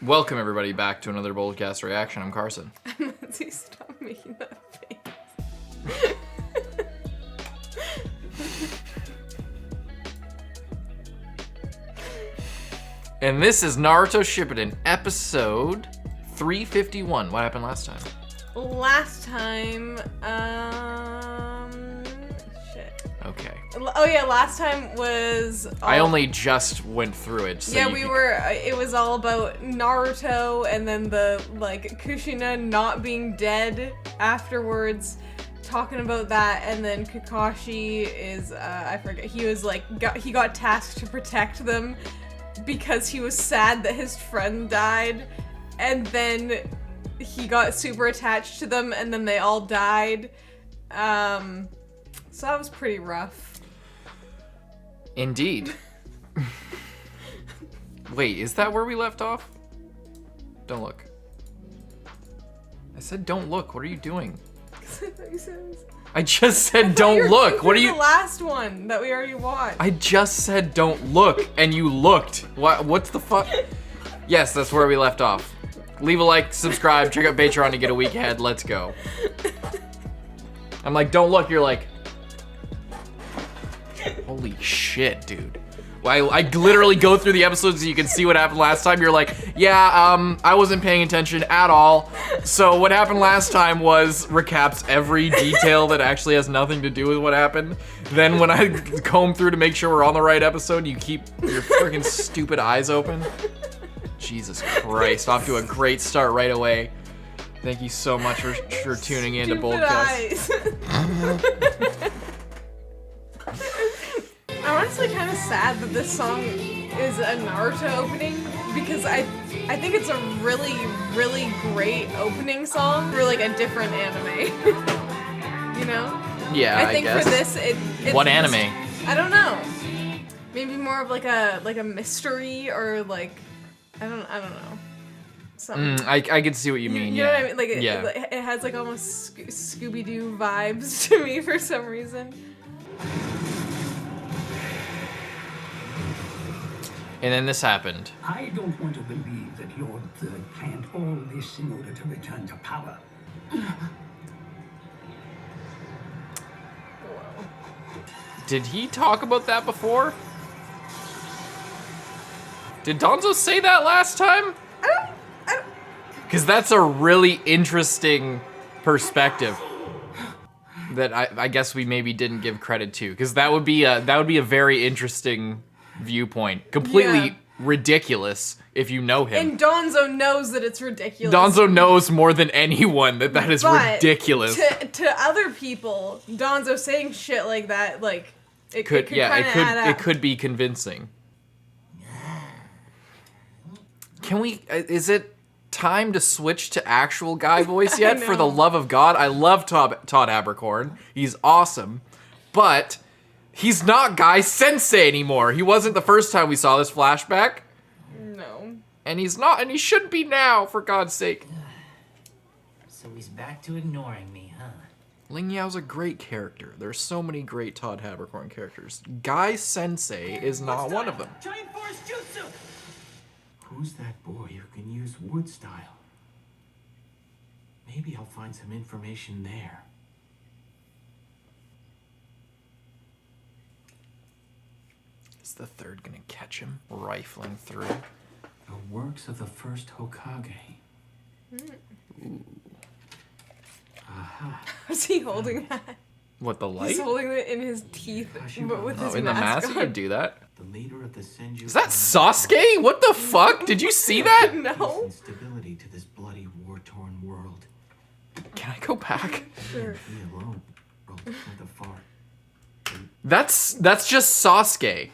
Welcome everybody back to another Boldcast reaction. I'm Carson. Lindsay, stop making that face. And this is Naruto Shippuden, episode 351. What happened last time? Last time, shit. Okay. Oh yeah, last time was... I only just went through it. So yeah, it was all about Naruto and then the, Kushina not being dead afterwards, talking about that, and then Kakashi is, I forget, he was he got tasked to protect them because he was sad that his friend died, and then he got super attached to them, and then they all died. So that was pretty rough. Indeed. Wait, is that where we left off? Don't look. I said don't look. What are you doing? I just said don't look. What are you? The last one that we already watched. I just said don't look, and you looked. What's the fuck? Yes, that's where we left off. Leave a like, subscribe, check out Patreon to get a week ahead. Let's go. I'm like, don't look. You're like, holy shit, dude. I literally go through the episodes so you can see what happened last time. You're like, yeah, I wasn't paying attention at all. So what happened last time was recaps every detail that actually has nothing to do with what happened. Then when I comb through to make sure we're on the right episode, you keep your freaking stupid eyes open. Jesus Christ, off to a great start right away. Thank you so much for tuning in to Boldcast. I'm honestly kind of sad that this song is a Naruto opening because I think it's a really, really great opening song for a different anime. You know? Yeah, I think guess. For this, it's what anime? I don't know. Maybe more of a mystery or I don't know. Something. I can see what you mean. You yeah. know what I mean? It has almost Scooby-Doo vibes to me for some reason. And then this happened. I don't want to believe that your third planned all this in order to return to power. Did he talk about that before? Did Danzo say that last time? Because that's a really interesting perspective that I guess we maybe didn't give credit to. Because that would be a very interesting viewpoint. Completely ridiculous if you know him. And Danzo knows that it's ridiculous. Danzo knows more than anyone that is ridiculous. To other people, Danzo saying shit like that, it could add up. It could be convincing. Can we? Is it time to switch to actual guy voice yet? For the love of God, I love Todd Abercorn. He's awesome, but he's not Guy Sensei anymore. He wasn't the first time we saw this flashback. No. And he's not, and he should be now, for God's sake. So he's back to ignoring me, huh? Ling Yao's a great character. There's so many great Todd Abercorn characters. Guy Sensei is not one of them. Giant force jutsu! Who's that boy who can use wood style? Maybe I'll find some information there. Is the third gonna catch him rifling through? The works of the first Hokage. Ooh. Aha. Is he holding that? What, the light? He's holding it in his teeth, but with his in the mask you on. could do that. The leader of the Senju. Is that Sasuke? What the fuck? Did you see that? No. Stability to this bloody war-torn world. Can I go back? Sure. He alone rode the far. That's just Sasuke.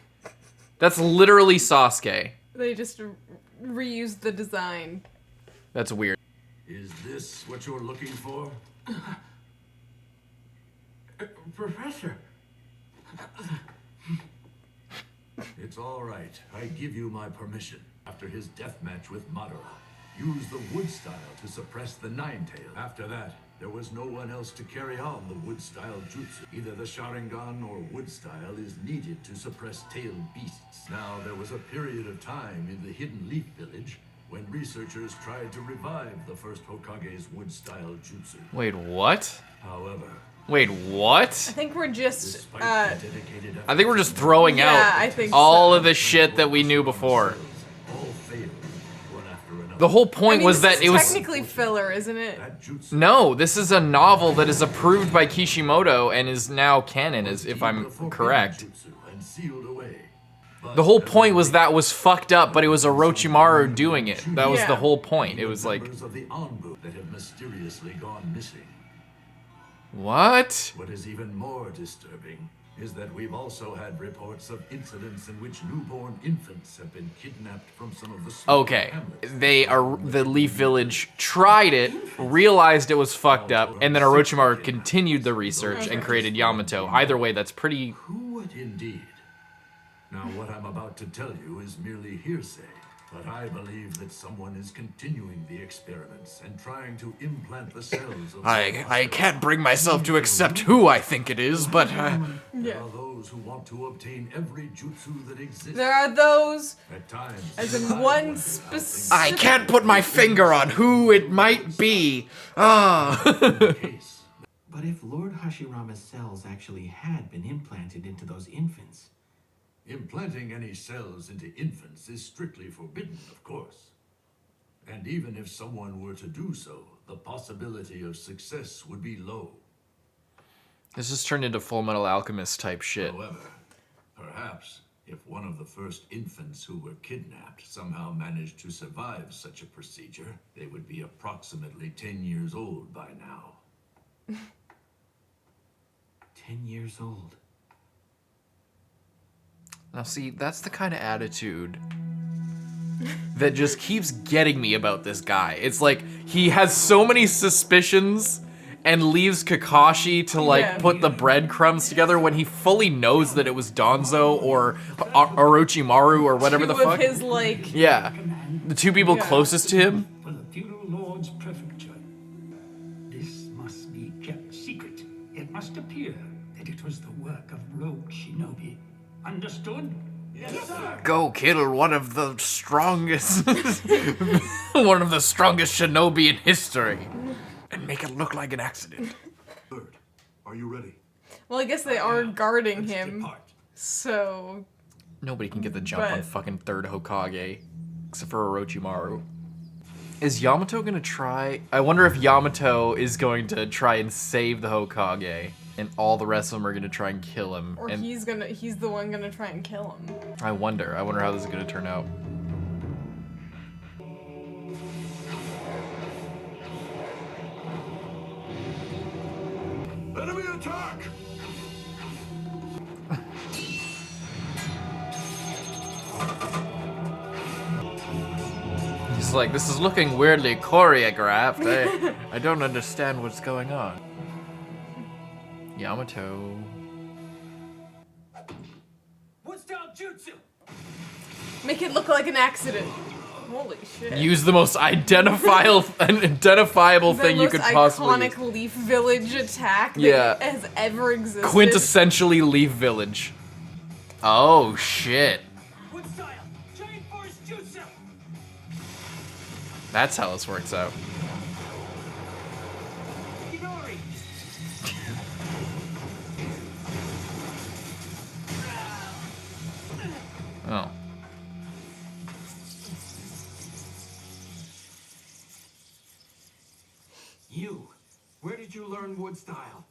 That's literally Sasuke. They just reused the design. That's weird. Is this what you're looking for? Professor. It's all right. I give you my permission. After his death match with Madara, use the wood style to suppress the Nine-Tail. After that, there was no one else to carry on the wood style jutsu. Either the Sharingan or wood style is needed to suppress tailed beasts. Now, there was a period of time in the Hidden Leaf Village when researchers tried to revive the first Hokage's wood-style jutsu. Wait, what? However, Wait, what? I think we're just, despite the dedicated I think we're just throwing Yeah, out I think all so. of the shit that we knew before. all failed, one after another. The whole I point mean, was this that is it was... technically filler, isn't it? That jutsu No, this is a novel that is approved by Kishimoto and is now canon, as if I'm correct. jutsu and sealed away. But The whole point was that was fucked up, but it was Orochimaru doing it. That was Yeah. the whole point. It was like, members of the Anbu that have mysteriously gone missing. what? What is even more disturbing is that we've also had reports of incidents in which newborn infants have been kidnapped from some of the smaller Okay, hamlets. they are the Leaf Village tried it, realized it was fucked up, and then Orochimaru continued the research and created Yamato. Either way, that's pretty... Who would indeed? Now, what I'm about to tell you is merely hearsay, but I believe that someone is continuing the experiments and trying to implant the cells of... I can't bring myself to accept who I think it is, but... There are those who want to obtain every jutsu that exists. There are those, At times, as in I one wonder how specific... I can't put my finger on who it might be. Ah. the case. But if Lord Hashirama's cells actually had been implanted into those infants, Implanting any cells into infants is strictly forbidden, of course. And even if someone were to do so, the possibility of success would be low. This just turned into Full Metal Alchemist type shit. However, perhaps if one of the first infants who were kidnapped somehow managed to survive such a procedure, they would be approximately 10 years old by now. 10 years old. Now see, that's the kind of attitude that just keeps getting me about this guy. It's like, he has so many suspicions and leaves Kakashi to like Yeah. put the breadcrumbs together when he fully knows that it was Danzo or Orochimaru or whatever two the fuck. of his, like... Yeah, the two people Yeah. closest to him. For the feudal lord's prefecture. This must be kept secret. It must appear that it was the work of rogue shinobi. Understood? Yes, sir. Go kill one of the strongest, one of the strongest shinobi in history, and make it look like an accident. Third, are you ready? Well, I guess they are guarding Let's him, depart. so... Nobody can get the jump on But- fucking third Hokage, except for Orochimaru. Is Yamato gonna try? I wonder if Yamato is going to try and save the Hokage, and all the rest of them are gonna try and kill him. Or And he's the one gonna try and kill him. I wonder how this is gonna turn out. Enemy attack! He's like, this is looking weirdly choreographed. I don't understand what's going on. Yamato. What's down jutsu? Make it look like an accident. Holy shit. Use the most identifiable The thing you most could possibly iconic Leaf Village attack that Yeah. has ever existed. quintessentially Leaf Village. Oh shit. Wood style! Giant force jutsu! That's how this works out. Inori! Oh. You! Where did you learn wood style?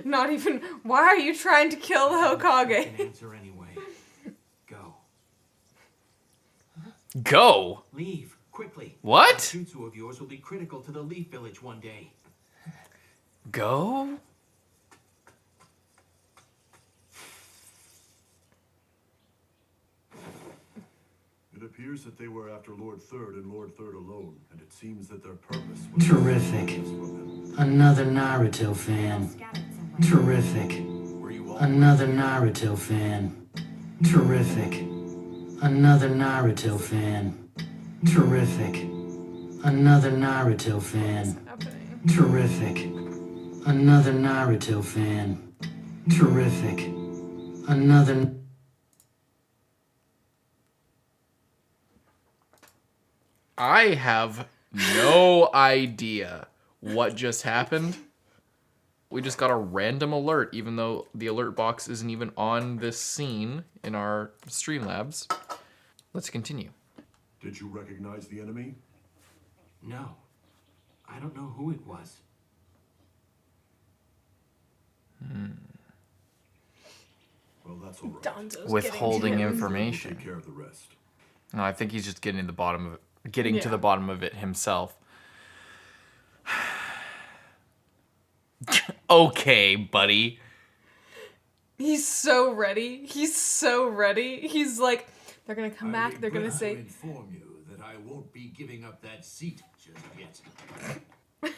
Not even. Why are you trying to kill the An Hokage? answer anyway. Go. Go. Leave, quickly. What? That jutsu of yours will be critical to the Leaf Village one day. Go? It appears that they were after Lord Third and Lord Third alone, and it seems that their purpose was Terrific. Another Naruto fan. Terrific. Were you all Another Naruto fan. Terrific. Another Naruto fan. Terrific. Another Naruto fan. Happening. Terrific. Another Naruto fan. Terrific. Another. I have no idea what just happened. We just got a random alert, even though the alert box isn't even on this scene in our Streamlabs. Let's continue. Did you recognize the enemy? No. I don't know who it was. Well, that's all right. Danzo's Withholding getting to him. information. Take care of the rest. No, I think he's just getting to the bottom of it, to the bottom of it himself. Okay, buddy. He's so ready. He's so ready. He's like, they're gonna come back. They're gonna say, I inform you that I won't be giving up that seat just yet.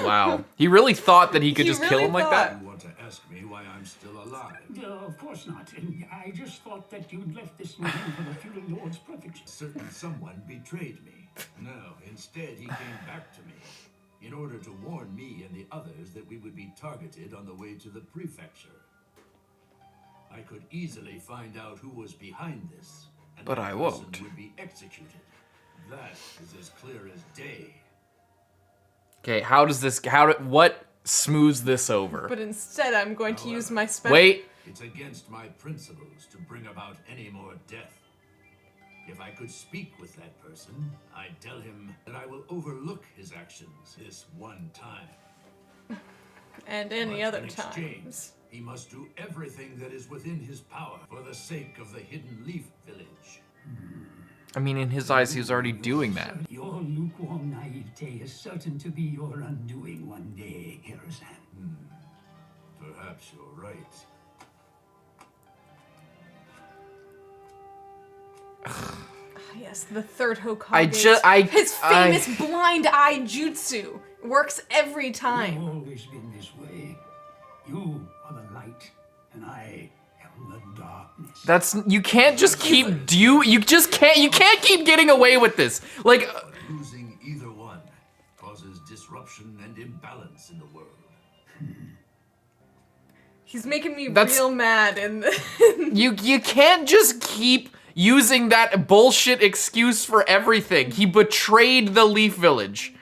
Wow. He really thought that he could He just kill really him like thought. that? You want to ask me why I'm still alive? Of course not. I just thought that you'd left this meeting for the feudal lord's perfection. Certain someone betrayed me. No, instead he came back to me in order to warn me and the others that we would be targeted on the way to the prefecture. I could easily find out who was behind this, and But that I person won't. would be executed. That is as clear as day. Okay, what smooths this over? but instead I'm going to use my special. Wait, It's against my principles to bring about any more death. If I could speak with that person, I'd tell him that I will overlook his actions this one time. And any But other in exchange, times. he must do everything that is within his power for the sake of the Hidden Leaf Village. I mean, in his eyes, he was already doing that. Your lukewarm naivete is certain to be your undoing one day, Hiruzen. Perhaps you're right. Yes, the third Hokage. His famous blind eye jutsu works every time. You've always been this way. You are the light, and I am the darkness. You can't just keep you can't keep getting away with this. Like, But losing either one causes disruption and imbalance in the world. He's making me That's- real mad, and you can't just keep using that bullshit excuse for everything. He betrayed the Leaf Village.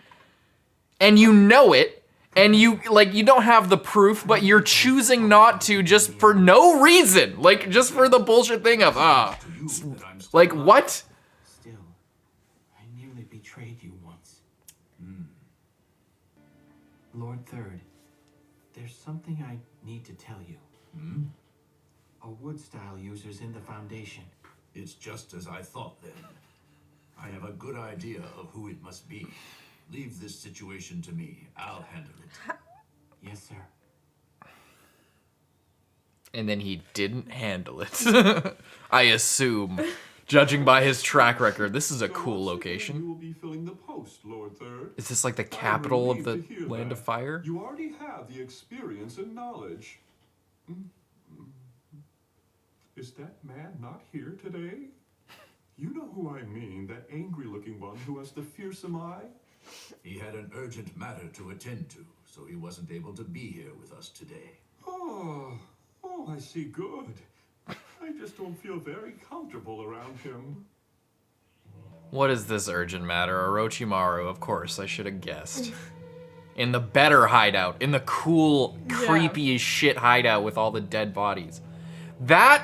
And you know it, and you don't have the proof, but you're choosing not to just for no reason. Like, just for the bullshit thing of, To you that I'm still like, alive. what? Still, I nearly betrayed you once. Lord Third, there's something I need to tell you. A wood-style user's in the Foundation. It's just as I thought then. I have a good idea of who it must be. Leave this situation to me. I'll handle it. Yes, sir. And then he didn't handle it. I assume. Judging by his track record, this is a cool You location. will be filling the post, Lord Third. Is this like the I'm capital of the relieved to hear Land that. of Fire? You already have the experience and knowledge. Is that man not here today? You know who I mean, that angry-looking one who has the fearsome eye? He had an urgent matter to attend to, so he wasn't able to be here with us today. Oh, I see, good. I just don't feel very comfortable around him. What is this urgent matter? Orochimaru, of course, I should have guessed. In the better hideout, in the cool, creepy as shit hideout with all the dead bodies.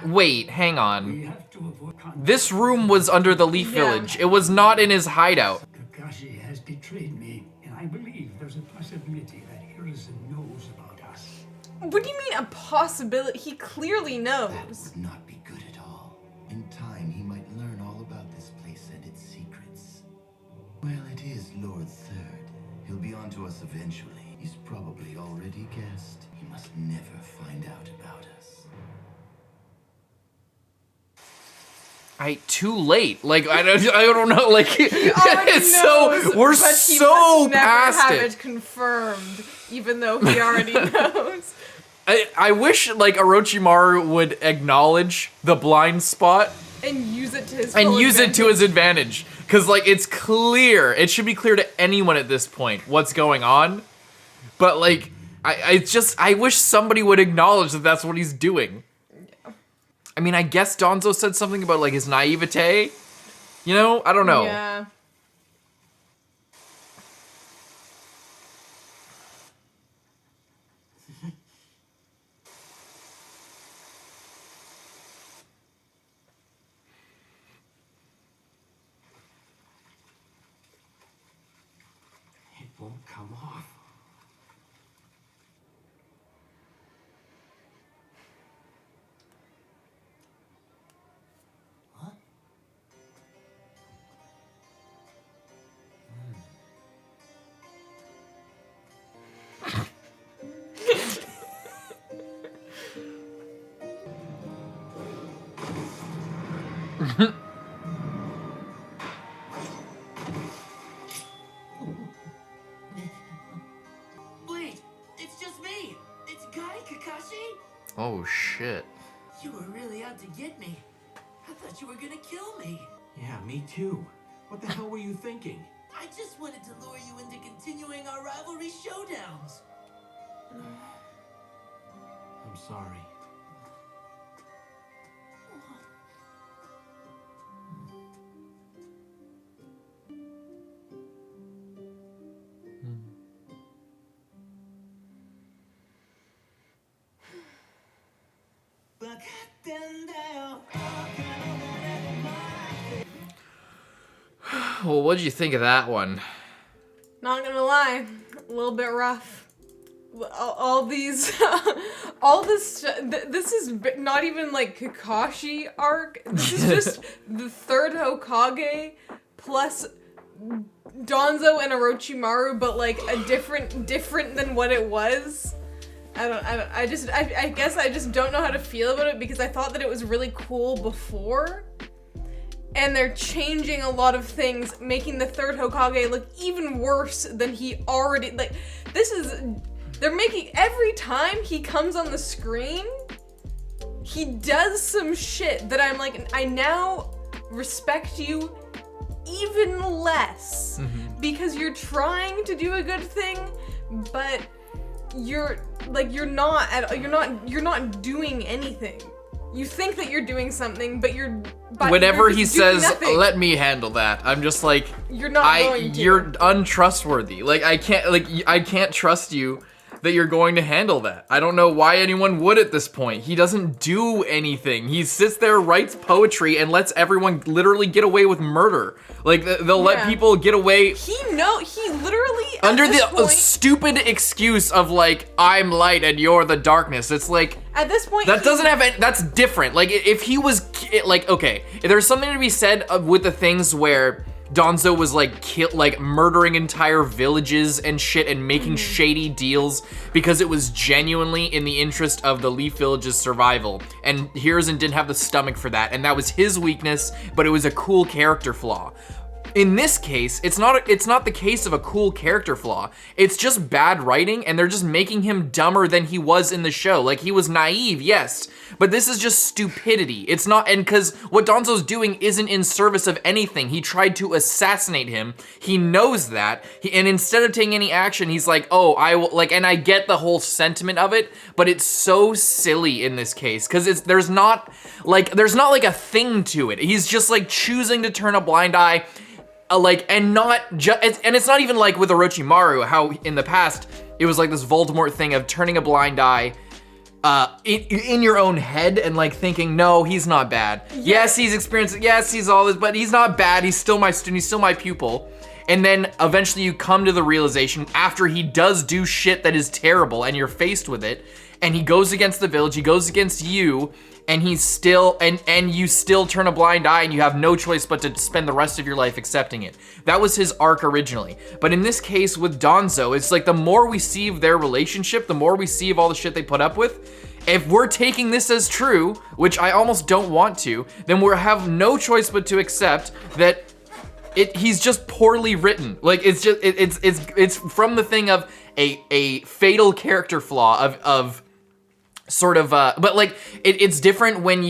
Wait, hang on. We have to avoid conflict. This room was under the Leaf Village. It was not in his hideout. Kakashi has betrayed me, and I believe there's a possibility that Hiruzen knows about us. what do you mean a possibility? He clearly knows. Would not be good at all. In time, he might learn all about this place and its secrets. Well, it is Lord Third. He'll be on to us eventually. He's probably already guessed. He must never find out about us. Too late. Like, I don't know. Like, He already it's knows, so we're but he so must never past have it. it confirmed, even though he already knows. I wish like Orochimaru would acknowledge the blind spot And use it to his and full use it to advantage. his advantage. Cause like it's clear. It should be clear to anyone at this point what's going on. But like I wish somebody would acknowledge that that's what he's doing. I mean, I guess Danzo said something about like his naivete. You know, I don't know. Yeah. come off. Wait, it's just me. It's Guy, Kakashi. Oh shit. You were really out to get me. I thought you were gonna kill me. Yeah, me too. What the hell were you thinking? I just wanted to lure you into continuing our rivalry showdowns. I'm sorry. Well, what'd you think of that one? Not gonna lie, a little bit rough. All these, all this, this is not even like Kakashi arc. This is just the third Hokage plus Danzo and Orochimaru, but like a different than what it was. I guess I just don't know how to feel about it because I thought that it was really cool before. And they're changing a lot of things, making the third Hokage look even worse than he already, like, they're making, every time he comes on the screen, he does some shit that I'm like, I now respect you even less. Because you're trying to do a good thing, but you're not doing anything. You think that you're doing something, but whenever you're he just doing says, nothing. "Let me handle that," I'm just like, You're not going to. You're untrustworthy. Like I can't trust you that you're going to handle that. I don't know why anyone would at this point. He doesn't do anything. He sits there, writes poetry, and lets everyone literally get away with murder. Like they'll let people get away. He literally Under at this the point, stupid excuse of like, I'm light and you're the darkness. It's like, at this point that doesn't have any, that's different. Like if he was like, okay, if there's something to be said with the things where Danzo was like murdering entire villages and shit and making shady deals because it was genuinely in the interest of the Leaf Village's survival. And Hiruzen didn't have the stomach for that, and that was his weakness, but it was a cool character flaw. In this case, it's not the case of a cool character flaw. It's just bad writing, and they're just making him dumber than he was in the show. Like, he was naive, yes, but this is just stupidity. It's not, and because what Danzo's doing isn't in service of anything. He tried to assassinate him. He knows that, and instead of taking any action, he's like, oh, I will, like, and I get the whole sentiment of it, but it's so silly in this case, because there's not like a thing to it. He's just like choosing to turn a blind eye. And it's not even like with Orochimaru, how in the past it was like this Voldemort thing of turning a blind eye in your own head and like thinking, no, he's not bad. Yes, he's experienced, yes, he's all this, but he's not bad. He's still my student, he's still my pupil. And then eventually you come to the realization after he does do shit that is terrible and you're faced with it, and he goes against the village, he goes against you, and he's still, and you still turn a blind eye and you have no choice but to spend the rest of your life accepting it. That was his arc originally. But in this case with Danzo, it's like the more we see of their relationship, the more we see of all the shit they put up with. If we're taking this as true, which I almost don't want to, then we'll have no choice but to accept that he's just poorly written. Like it's just, it's from the thing of a fatal character flaw of sort of, but like, it's different when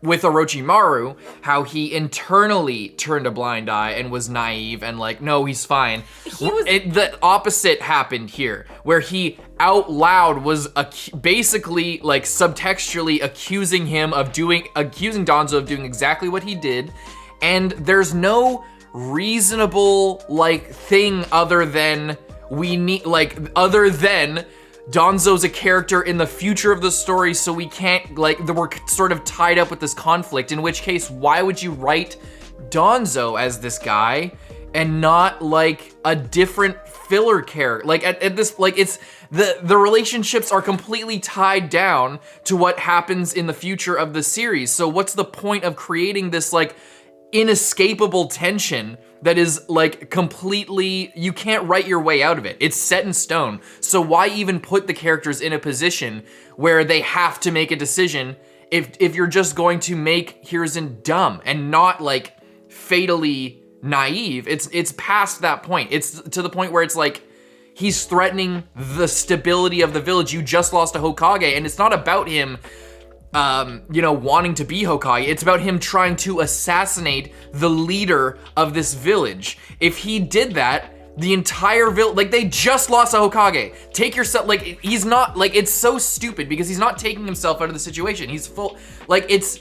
with Orochimaru, how he internally turned a blind eye and was naive and like, no, he's fine. The opposite happened here, where he out loud was basically like subtextually accusing Danzo of doing exactly what he did, and there's no reasonable like thing other than Danzo's a character in the future of the story, so we can't, like, we're sort of tied up with this conflict, in which case, why would you write Danzo as this guy and not, like, a different filler character. Like at this, like it's the relationships are completely tied down to what happens in the future of the series. So what's the point of creating this like inescapable tension that is like completely, you can't write your way out of it. It's set in stone. So why even put the characters in a position where they have to make a decision if you're just going to make Hiruzen dumb and not like fatally naive? It's past that point. It's to the point where it's like he's threatening the stability of the village. You just lost a Hokage, and it's not about him wanting to be Hokage. It's about him trying to assassinate the leader of this village. If he did that, the entire village, like they just lost a Hokage. Take yourself, like he's not, like it's so stupid because he's not taking himself out of the situation. He's full, like it's,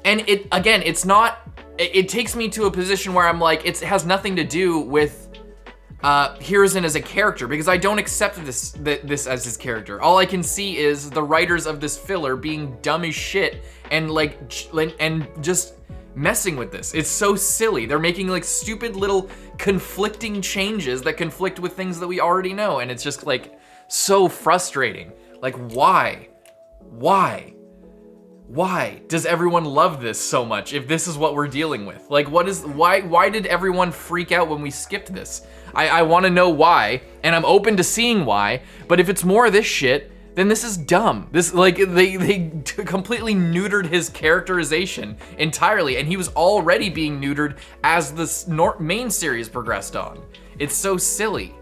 and it, again, it's not, it takes me to a position where I'm like, it has nothing to do with Hiruzen as a character, because I don't accept this as his character. All I can see is the writers of this filler being dumb as shit and and just messing with this. It's so silly. They're making like stupid little conflicting changes that conflict with things that we already know, and it's just like so frustrating. Like why does everyone love this so much if this is what we're dealing with? Like why did everyone freak out when we skipped this? I want to know why, and I'm open to seeing why, but if it's more of this shit, then this is dumb. This, like, they completely neutered his characterization entirely, and he was already being neutered as the main series progressed on. It's so silly.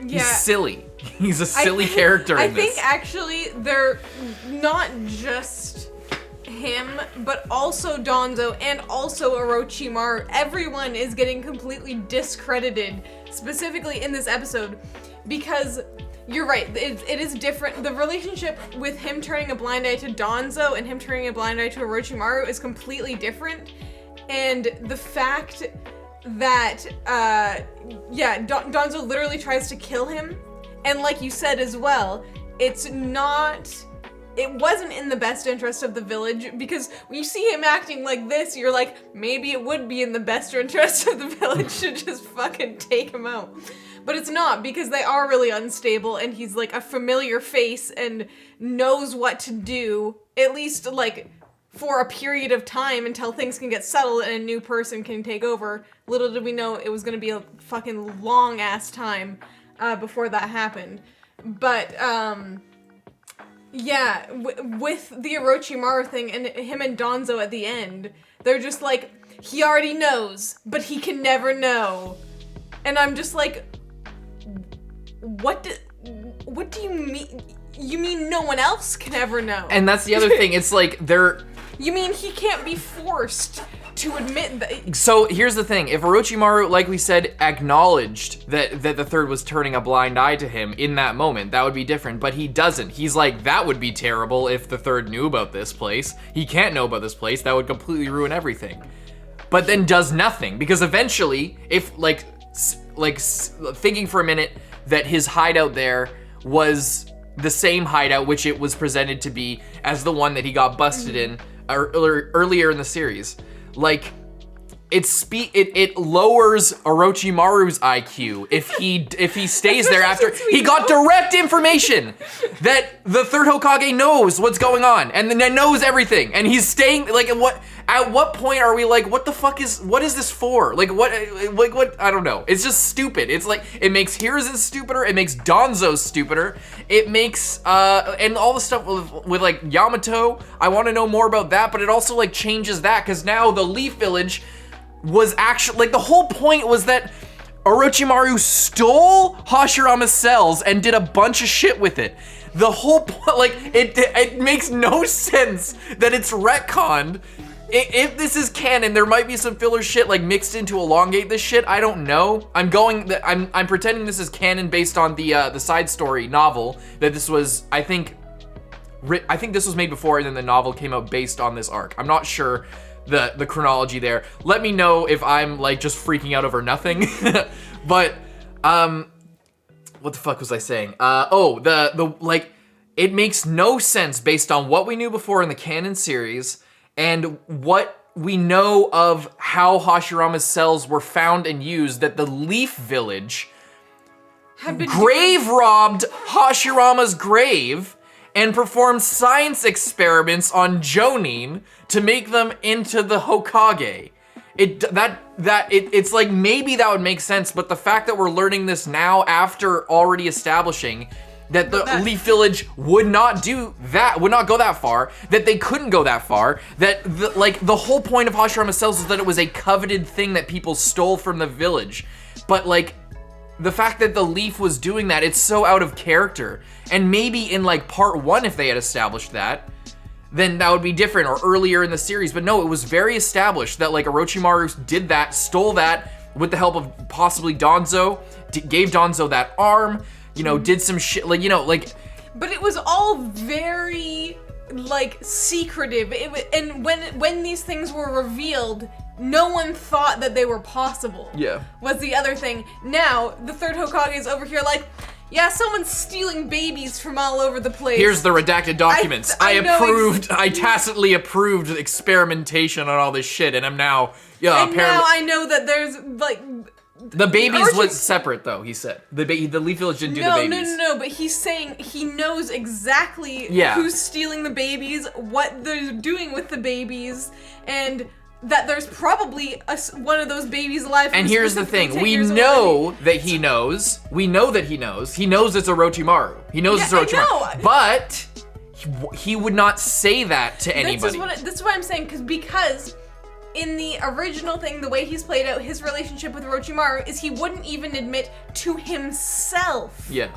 Yeah. He's silly. He's a silly character in this. I think actually they're not just him, but also Danzo and also Orochimaru. Everyone is getting completely discredited, specifically in this episode, because you're right, it is different. The relationship with him turning a blind eye to Danzo and him turning a blind eye to Orochimaru is completely different. And the fact that, Danzo literally tries to kill him, and like you said as well, it wasn't in the best interest of the village, because when you see him acting like this, you're like, maybe it would be in the best interest of the village to just fucking take him out. But it's not, because they are really unstable, and he's like a familiar face and knows what to do, at least like for a period of time until things can get settled and a new person can take over. Little did we know it was gonna be a fucking long ass time before that happened. But with the Orochimaru thing and him and Danzo at the end, they're just like, he already knows, but he can never know. And I'm just like, what do you mean? You mean no one else can ever know? And that's the other thing, it's like You mean he can't be forced to admit that? So here's the thing, if Orochimaru, like we said, acknowledged that the third was turning a blind eye to him in that moment, that would be different, but he doesn't. He's like, that would be terrible if the third knew about this place. He can't know about this place, that would completely ruin everything. But then does nothing, because eventually, if thinking for a minute that his hideout there was the same hideout which it was presented to be as the one that he got busted in earlier in the series. Like, it lowers Orochimaru's IQ if he stays there after he got direct information that the third Hokage knows what's going on and then knows everything, and he's staying like at what point are we like, what is this for? Like what I don't know. It's just stupid. It's like, it makes Hiruzen stupider, it makes Danzo stupider, it makes and all the stuff with like Yamato, I want to know more about that, but it also like changes that, because now the Leaf Village was actually, like, the whole point was that Orochimaru stole Hashirama's cells and did a bunch of shit with it. The whole point, like, it makes no sense that it's retconned. If this is canon, there might be some filler shit like mixed in to elongate this shit. I don't know. I'm pretending this is canon based on the side story novel that this was. I think this was made before, and then the novel came out based on this arc. I'm not sure the chronology there. Let me know if I'm like just freaking out over nothing. But what the fuck was I saying? It makes no sense based on what we knew before in the canon series and what we know of how Hashirama's cells were found and used, that the Leaf Village grave robbed Hashirama's grave and performed science experiments on Jonin to make them into the Hokage. It's like maybe that would make sense, but the fact that we're learning this now after already establishing that the Leaf Village would not do that, would not go that far, that they couldn't go that far, that the whole point of Hashirama's cells is that it was a coveted thing that people stole from the village. But like, the fact that the Leaf was doing that, it's so out of character. And maybe in like part 1, if they had established that, then that would be different, or earlier in the series. But no, it was very established that like Orochimaru did that, stole that with the help of possibly Danzo, gave Danzo that arm, you know, did some shit, like, you know, like. But it was all very like secretive. And when these things were revealed, no one thought that they were possible. Yeah. Was the other thing. Now, the third Hokage is over here like, yeah, someone's stealing babies from all over the place. Here's the redacted documents. I know tacitly approved experimentation on all this shit, and I'm now, and now I know that there's, like... The babies was separate, though, he said. The Leaf Village didn't do the babies. No, but he's saying he knows exactly who's stealing the babies, what they're doing with the babies, and that there's probably one of those babies alive. And here's the thing, we know that he knows. We know that he knows. He knows it's Orochimaru. He knows it's Orochimaru. But he would not say that to anybody. This is what I'm saying, because in the original thing, the way he's played out his relationship with Orochimaru is he wouldn't even admit to himself. Yeah.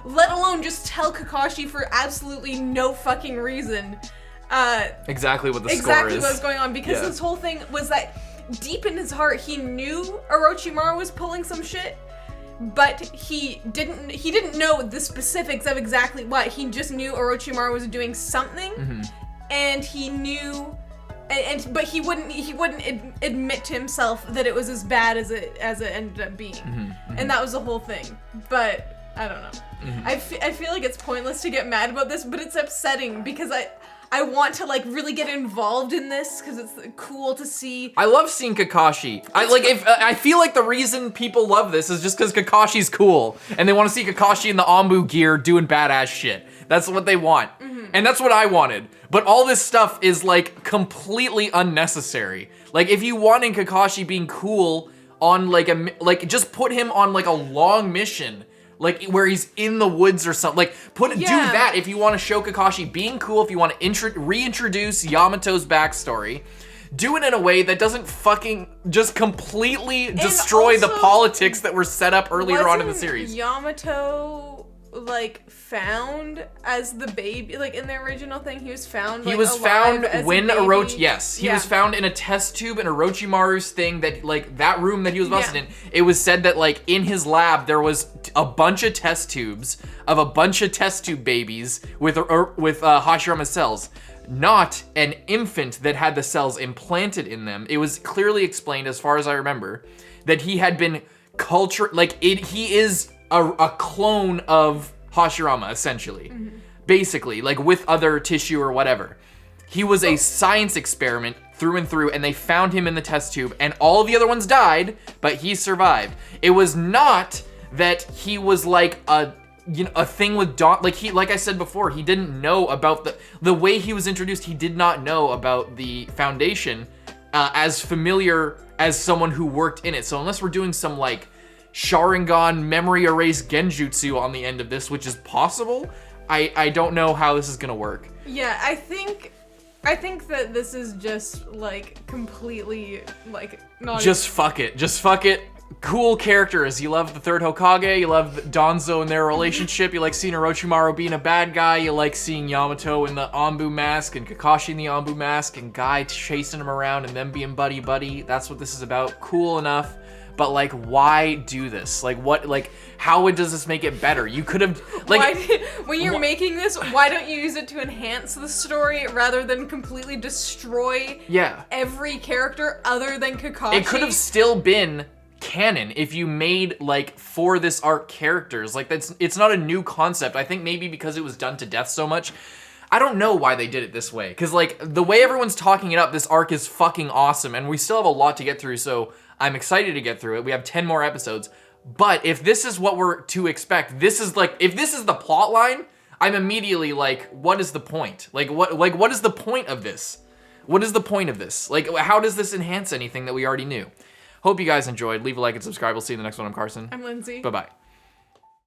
Let alone just tell Kakashi for absolutely no fucking reason. Exactly what the score is. Exactly what was going on, because his whole thing was that deep in his heart he knew Orochimaru was pulling some shit, but he didn't know the specifics of exactly what. He just knew Orochimaru was doing something, and he knew, but he wouldn't admit to himself that it was as bad as it ended up being, and that was the whole thing. But I don't know. I feel like it's pointless to get mad about this, but it's upsetting because I want to like really get involved in this because it's cool to see. I love seeing Kakashi. I feel like the reason people love this is just because Kakashi's cool and they want to see Kakashi in the Anbu gear doing badass shit. That's what they want. And that's what I wanted. But all this stuff is like completely unnecessary. Like if you wanted Kakashi being cool on like just put him on like a long mission. Like where he's in the woods or something. Like do that if you want to show Kakashi being cool, if you want to reintroduce Yamato's backstory. Do it in a way that doesn't fucking just completely destroy the politics that were set up earlier on in the series. Yamato like found as the baby, like in the original thing he was found he was found when he was found in a test tube in Orochimaru's thing, that like that room that he was busted in. It was said that like in his lab there was a bunch of test tubes of a bunch of test tube babies with Hashirama's cells, not an infant that had the cells implanted in them. It was clearly explained, as far as I remember, that he had been he is a clone of Hashirama, essentially. Basically, like with other tissue or whatever. He was a science experiment through and through, and they found him in the test tube, and all of the other ones died, but he survived. It was not that he was like a thing with like I said before, he didn't know about the way he was introduced. He did not know about the Foundation as familiar as someone who worked in it. So unless we're doing some like Sharingan memory erase genjutsu on the end of this, which is possible, I don't know how this is gonna work. Yeah, I think that this is just like completely like not fuck it. Cool characters. You love the third Hokage, you love Danzo and their relationship, you like seeing Orochimaru being a bad guy, you like seeing Yamato in the Anbu mask and Kakashi in the Anbu mask and Guy chasing him around and them being buddy-buddy. That's what this is about. Cool enough. But like, why do this? Like, what? Like, how does this make it better? You could have like, when you're making this, why don't you use it to enhance the story rather than completely destroy every character other than Kakashi? It could have still been canon if you made like for this arc characters. Like it's not a new concept. I think maybe because it was done to death so much. I don't know why they did it this way. Cause like the way everyone's talking it up, this arc is fucking awesome, and we still have a lot to get through. So I'm excited to get through it. We have 10 more episodes, But if this is what we're to expect, this is like, if this is the plot line, I'm immediately like, what is the point? What is the point of this? What is the point of this? Like, how does this enhance anything that we already knew? Hope you guys enjoyed. Leave a like and subscribe. We'll see you in the next one. I'm Carson. I'm Lindsay. Bye-bye.